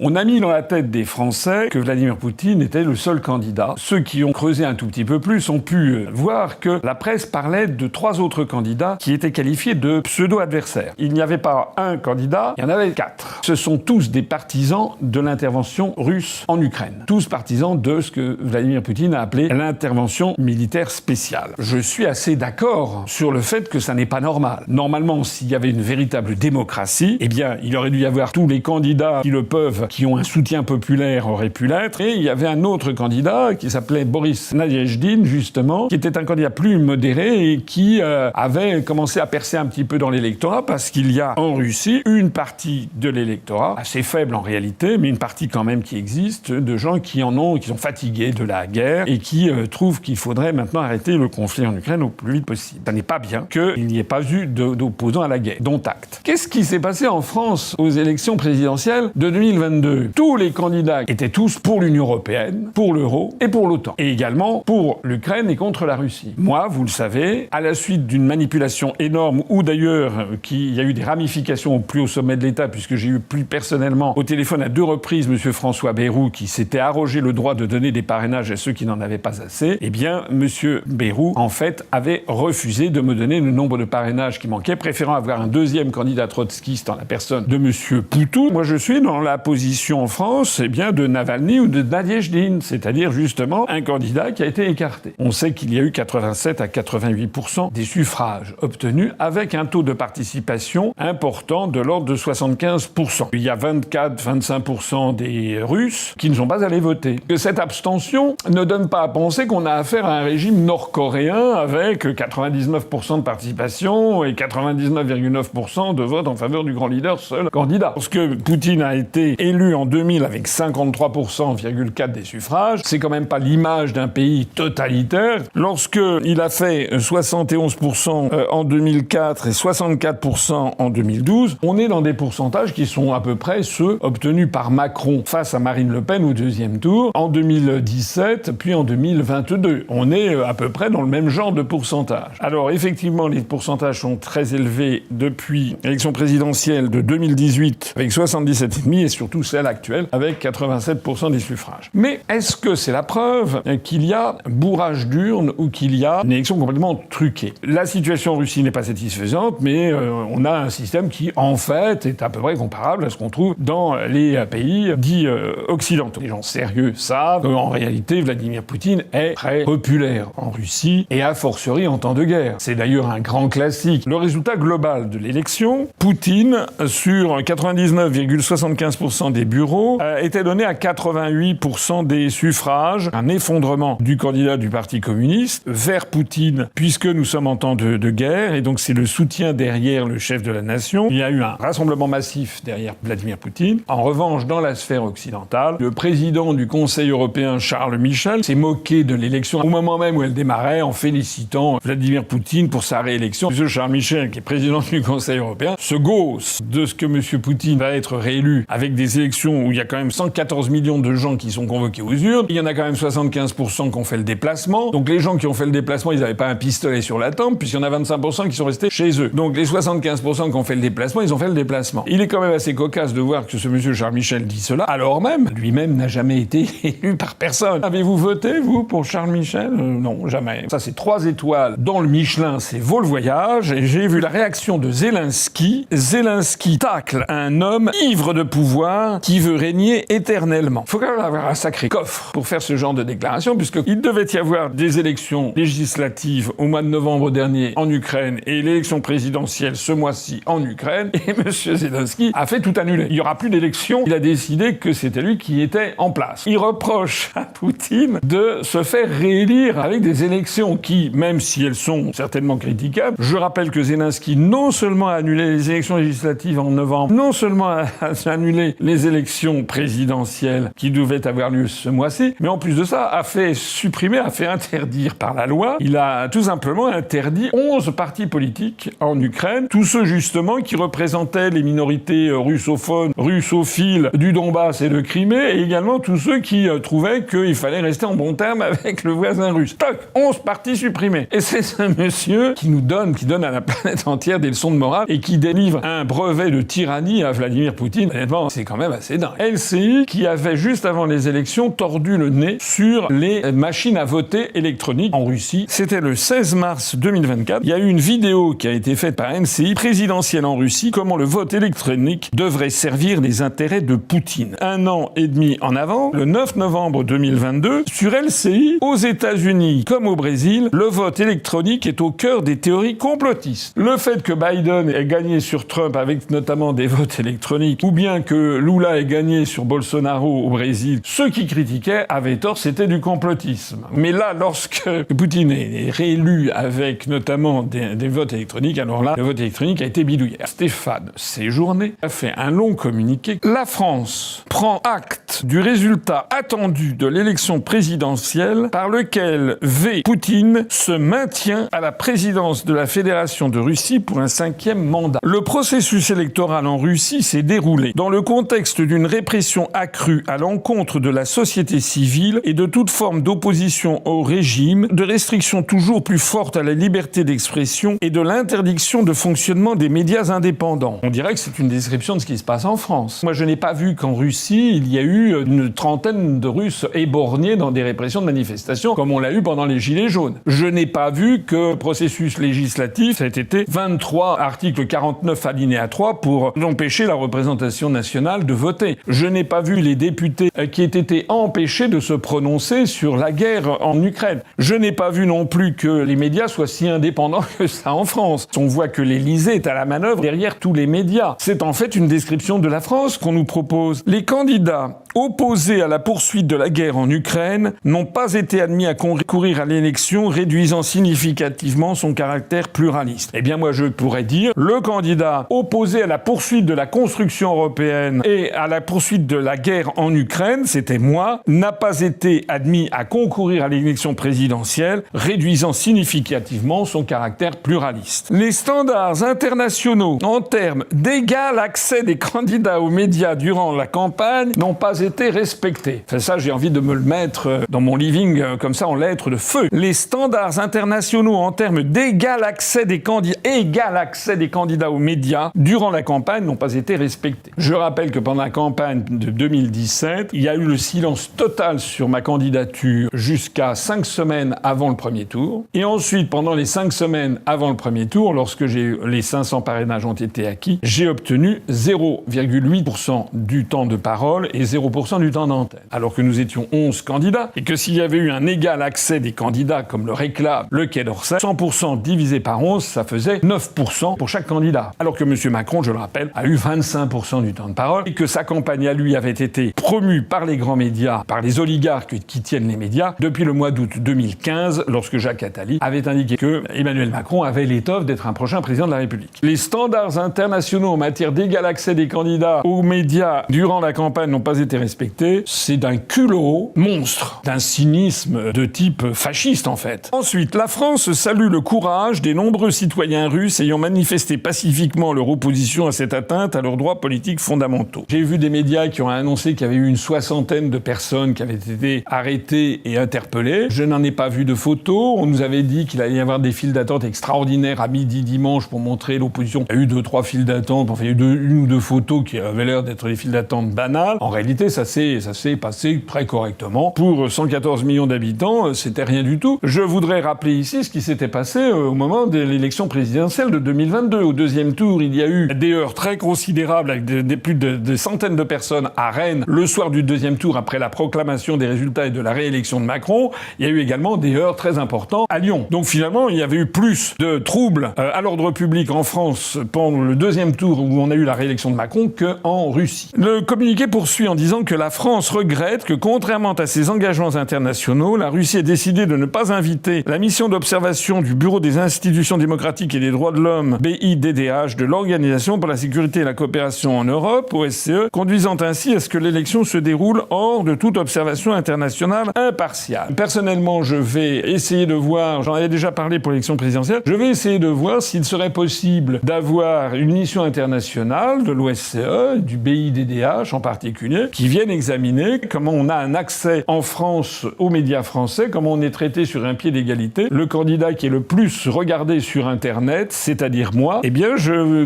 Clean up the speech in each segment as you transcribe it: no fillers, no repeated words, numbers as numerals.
On a mis dans la tête des Français que Vladimir Poutine était le seul candidat. Ceux qui ont creusé un tout petit peu plus ont pu voir que la presse parlait de 3 autres candidats qui étaient qualifiés de pseudo-adversaires. Il n'y avait pas un candidat, il y en avait 4. Ce sont tous des partisans de l'intervention russe en Ukraine. Tous partisans de ce que Vladimir Poutine a appelé l'intervention militaire spéciale. Je suis assez d'accord sur le fait que ça n'est pas normal. Normalement, s'il y avait une véritable démocratie, eh bien, il aurait dû y avoir tous les candidats qui le peuvent, qui ont un soutien populaire, auraient pu l'être. Et il y avait un autre candidat qui s'appelait Boris Nadezhdin, justement, qui était un candidat plus modéré et qui avait commencé à percer un petit peu dans l'électorat parce qu'il y a en Russie une partie de l'électorat, assez faible en réalité, mais une partie quand même qui existe, de gens qui sont fatigués de la guerre et qui trouvent qu'il faudrait maintenant arrêter le conflit en Ukraine au plus vite possible. Ça n'est pas bien qu'il n'y ait pas eu d'opposants à la guerre, dont acte. Qu'est-ce qui s'est passé en France aux élections présidentielles de 2022 ? Tous les candidats étaient tous pour l'Union européenne, pour l'euro et pour l'OTAN. Et également pour l'Ukraine et contre la Russie. Moi, vous le savez, à la suite d'une manipulation énorme, où d'ailleurs il y a eu des ramifications au plus haut sommet de l'État, puisque j'ai eu plus personnellement au téléphone à 2 reprises M. François Bayrou, qui s'était arrogé le droit de donner des parrainages à ceux qui n'en avaient pas assez, eh bien, M. Bayrou, en fait, avait refusé de me donner le nombre de parrainages qui manquait, préférant avoir un deuxième candidat trotskiste en la personne de M. Poutou. Moi, je suis dans la position en France, eh bien, de Navalny ou de Nadezhdin, c'est-à-dire, justement, un candidat qui a été écarté. On sait qu'il y a eu 87 à 88% des suffrages obtenus, avec un taux de participation important de l'ordre de 75%. Il y a 24-25% des Russes qui ne sont pas allés voter. Que cette abstention ne donne pas à penser qu'on a affaire à un régime nord-coréen avec 99% de participation et 99,9% de vote en faveur du grand leader, seul candidat. Parce que Poutine a été élu en 2000 avec 53,4% des suffrages, c'est quand même pas l'image d'un pays totalitaire. Lorsque il a fait 71% en 2004 et 64% en 2012, on est dans des pourcentages qui sont à peu près ceux obtenus par Macron face à Marine Le Pen au 2e tour, en 2017, puis en 2022. On est à peu près dans le même genre de pourcentage. Alors effectivement, les pourcentages sont très élevés depuis l'élection présidentielle de 2018 avec 77,5% et surtout celle actuelle avec 87% des suffrages. Mais est-ce que c'est la preuve qu'il y a bourrage d'urnes ou qu'il y a une élection complètement truquée ? La situation en Russie n'est pas satisfaisante, mais on a un système qui, en fait, est à peu près comparable à ce qu'on trouve dans les pays dits occidentaux. Les gens sérieux savent qu'en réalité, Vladimir Poutine est très populaire en Russie et a fortiori en temps de guerre. C'est d'ailleurs un grand classique. Le résultat global de l'élection, Poutine, sur 99,75% des bureaux, était donné à 88% des suffrages. Un effondrement du candidat du Parti communiste vers Poutine, puisque nous sommes en temps de guerre, et donc c'est le soutien derrière le chef de la nation. Il y a eu un rassemblement massif derrière Vladimir Poutine. En revanche, dans la sphère occidentale, le président du Conseil européen, Charles Michel, s'est moqué de l'élection au moment même où elle démarrait en félicitant Vladimir Poutine pour sa réélection. M. Charles Michel, qui est président du Conseil européen, se gausse de ce que M. Poutine va être réélu avec des élections où il y a quand même 114 millions de gens qui sont convoqués aux urnes. Il y en a quand même 75% qui ont fait le déplacement. Donc les gens qui ont fait le déplacement, ils n'avaient pas un pistolet sur la tempe, puisqu'il y en a 25% qui sont restés chez eux. Donc les 75% qui ont fait le déplacement, ils ont fait le déplacement. Il est quand même assez cocasse de voir que ce monsieur Charles Michel dit cela, alors même, lui-même n'a jamais été élu par personne. Avez-vous voté, vous, pour Charles Michel ? Non, jamais. Ça, c'est 3 étoiles dans le Michelin, c'est vaut le voyage, et j'ai vu la réaction de Zelensky. Zelensky tacle un homme ivre de pouvoir qui veut régner éternellement. Il faut quand même avoir un sacré coffre pour faire ce genre de déclaration, puisqu'il devait y avoir des élections législatives au mois de novembre dernier en Ukraine et l'élection présidentielle ce mois-ci en Ukraine, et M. Zelensky a fait tout annuler. Il n'y aura plus d'élections. Il a décidé que c'était lui qui était en place. Il reproche à Poutine de se faire réélire avec des élections qui, même si elles sont certainement critiquables, je rappelle que Zelensky non seulement a annulé les élections législatives en novembre, non seulement a annulé les élections présidentielles qui devaient avoir lieu ce mois-ci, mais en plus de ça, a fait supprimer, a fait interdire par la loi, il a tout simplement interdit 11 partis politiques en Ukraine, tous ceux justement qui représentaient les minorités russophones, russophiles du Donbass et de Crimée, et également tous ceux qui trouvaient qu'il fallait rester en bon terme avec le voisin russe. Toc, 11 partis supprimés. Et c'est ce monsieur qui donne à la planète entière des leçons de morale et qui délivre un brevet de tyrannie à Vladimir Poutine. Honnêtement, c'est quand même même assez dingue. LCI qui avait, juste avant les élections, tordu le nez sur les machines à voter électroniques en Russie. C'était le 16 mars 2024. Il y a eu une vidéo qui a été faite par LCI, présidentielle en Russie, comment le vote électronique devrait servir les intérêts de Poutine. 1 an et demi en avant, le 9 novembre 2022, sur LCI, aux États-Unis comme au Brésil, le vote électronique est au cœur des théories complotistes. Le fait que Biden ait gagné sur Trump avec notamment des votes électroniques, ou bien que Lula ait gagné sur Bolsonaro au Brésil, ceux qui critiquaient avaient tort, c'était du complotisme. Mais là, lorsque Poutine est réélu avec notamment des votes électroniques, alors là, le vote électronique a été bidouillé. Stéphane Séjourné a fait un long communiqué. La France prend acte du résultat attendu de l'élection présidentielle par lequel Poutine se maintient à la présidence de la Fédération de Russie pour un 5e mandat. Le processus électoral en Russie s'est déroulé dans le contexte d'une répression accrue à l'encontre de la société civile et de toute forme d'opposition au régime, de restrictions toujours plus fortes à la liberté d'expression et de l'interdiction de fonctionnement des médias indépendants. On dirait que c'est une description de ce qui se passe en France. Moi, je n'ai pas vu qu'en Russie, il y a eu une trentaine de Russes éborgnés dans des répressions de manifestations, comme on l'a eu pendant les Gilets jaunes. Je n'ai pas vu que processus législatif, ça a été 23 articles 49 alinéa 3 pour empêcher la représentation nationale de voter. Je n'ai pas vu les députés qui aient été empêchés de se prononcer sur la guerre en Ukraine. Je n'ai pas vu non plus que les médias soient si indépendants que ça en France. On voit que l'Élysée est à la manœuvre derrière tous les médias. C'est en fait une description de la France qu'on nous propose. Les candidats opposés à la poursuite de la guerre en Ukraine n'ont pas été admis à concourir à l'élection, réduisant significativement son caractère pluraliste. Eh bien, moi, je pourrais dire, le candidat opposé à la poursuite de la construction européenne et à la poursuite de la guerre en Ukraine, c'était moi, n'a pas été admis à concourir à l'élection présidentielle, réduisant significativement son caractère pluraliste. Les standards internationaux en termes d'égal accès des candidats aux médias durant la campagne n'ont pas été respectés. Enfin, ça, j'ai envie de me le mettre dans mon living comme ça en lettres de feu. Les standards internationaux en termes d'égal accès des candidats aux médias durant la campagne n'ont pas été respectés. Je rappelle que pendant la campagne de 2017, il y a eu le silence total sur ma candidature jusqu'à 5 semaines avant le premier tour. Et ensuite, pendant les 5 semaines avant le premier tour, lorsque les 500 parrainages ont été acquis, j'ai obtenu 0,8% du temps de parole et 0% du temps d'antenne. Alors que nous étions 11 candidats et que s'il y avait eu un égal accès des candidats comme le réclame le Quai d'Orsay, 100% divisé par 11, ça faisait 9% pour chaque candidat. Alors que M. Macron, je le rappelle, a eu 25% du temps de parole et que sa campagne à lui avait été promue par les grands médias, par les oligarques qui tiennent les médias, depuis le mois d'août 2015, lorsque Jacques Attali avait indiqué que Emmanuel Macron avait l'étoffe d'être un prochain président de la République. Les standards internationaux en matière d'égal accès des candidats aux médias durant la campagne n'ont pas été respectés. C'est d'un culot monstre, d'un cynisme de type fasciste en fait. Ensuite, la France salue le courage des nombreux citoyens russes ayant manifesté pacifiquement leur opposition à cette atteinte à leurs droits politiques fondamentaux. J'ai vu des médias qui ont annoncé qu'il y avait eu une 60aine de personnes qui avaient été arrêtées et interpellées. Je n'en ai pas vu de photos. On nous avait dit qu'il allait y avoir des files d'attente extraordinaires à midi dimanche pour montrer l'opposition. Il y a eu 2-3 files d'attente, enfin il y a eu une ou deux photos qui avaient l'air d'être des files d'attente banales. En réalité, ça s'est passé très correctement. Pour 114 millions d'habitants, c'était rien du tout. Je voudrais rappeler ici ce qui s'était passé au moment de l'élection présidentielle de 2022. Au deuxième tour, il y a eu des heurts très considérables avec plus de centaines de personnes à Rennes le soir du deuxième tour après la proclamation des résultats et de la réélection de Macron. Il y a eu également des heurts très importants à Lyon. Donc finalement, il y avait eu plus de troubles à l'ordre public en France pendant le deuxième tour où on a eu la réélection de Macron qu'en Russie. Le communiqué poursuit en disant que la France regrette que, contrairement à ses engagements internationaux, la Russie ait décidé de ne pas inviter la mission d'observation du Bureau des institutions démocratiques et des droits de l'homme, BIDDH, de l'Organisation pour la sécurité et la coopération en Europe, OSCE, conduisant ainsi à ce que l'élection se déroule hors de toute observation internationale impartiale. Personnellement, je vais essayer de voir, j'en avais déjà parlé pour l'élection présidentielle, je vais essayer de voir s'il serait possible d'avoir une mission internationale de l'OSCE, du BIDDH en particulier, qui viennent examiner comment on a un accès en France aux médias français, comment on est traité sur un pied d'égalité. Le candidat qui est le plus regardé sur Internet, c'est-à-dire moi, eh bien,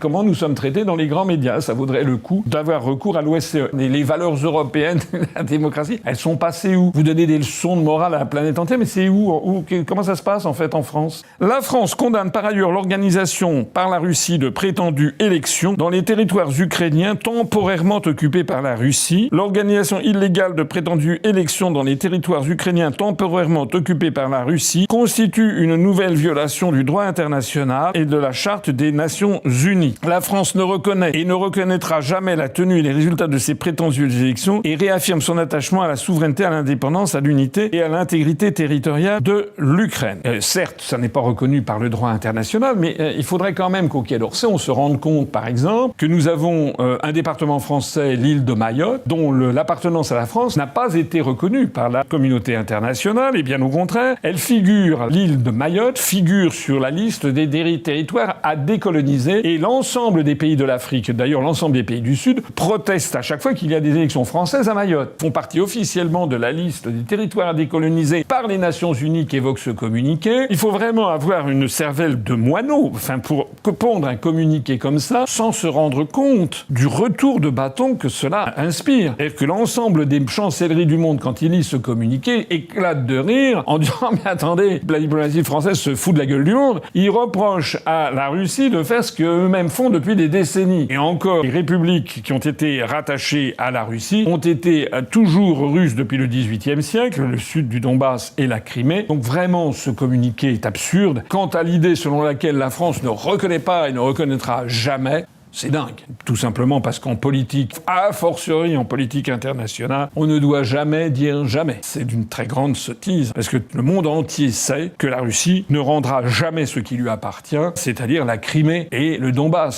comment nous sommes traités dans les grands médias. Ça vaudrait le coup d'avoir recours à l'OSCE. Les valeurs européennes de la démocratie, elles sont passées où? Vous donnez des leçons de morale à la planète entière, mais c'est où? Comment ça se passe, en fait, en France? La France condamne par ailleurs l'organisation par la Russie de prétendues élections dans les territoires ukrainiens temporairement occupés par la Russie. L'organisation illégale de prétendues élections dans les territoires ukrainiens temporairement occupés par la Russie constitue une nouvelle violation du droit international et de la Charte des Nations Unies. La France ne reconnaît et ne reconnaîtra jamais la tenue et les résultats de ces prétendues élections et réaffirme son attachement à la souveraineté, à l'indépendance, à l'unité et à l'intégrité territoriale de l'Ukraine. Certes, ça n'est pas reconnu par le droit international, mais il faudrait quand même qu'au Quai d'Orsay, on se rende compte, par exemple, que nous avons un département français, l'île de Mayotte, dont l'appartenance à la France n'a pas été reconnue par la communauté internationale, et bien au contraire, l'île de Mayotte figure sur la liste des territoires à décoloniser, et l'ensemble des pays de l'Afrique, d'ailleurs l'ensemble des pays du Sud, protestent à chaque fois qu'il y a des élections françaises à Mayotte. Font partie officiellement de la liste des territoires à décoloniser par les Nations Unies qu'évoque ce communiqué. Il faut vraiment avoir une cervelle de moineau, pour pondre un communiqué comme ça, sans se rendre compte du retour de bâton que cela inspire. Et que l'ensemble des chancelleries du monde, quand ils lisent ce communiqué, éclatent de rire en disant « Mais attendez, la diplomatie française se fout de la gueule du monde ». Ils reprochent à la Russie de faire ce qu'eux-mêmes font depuis des décennies. Et encore, les républiques qui ont été rattachées à la Russie ont été toujours russes depuis le XVIIIe siècle, le sud du Donbass et la Crimée. Donc vraiment, ce communiqué est absurde. Quant à l'idée selon laquelle la France ne reconnaît pas et ne reconnaîtra jamais, c'est dingue. Tout simplement parce qu'en politique, a fortiori en politique internationale, on ne doit jamais dire jamais. C'est d'une très grande sottise. Parce que le monde entier sait que la Russie ne rendra jamais ce qui lui appartient, c'est-à-dire la Crimée et le Donbass.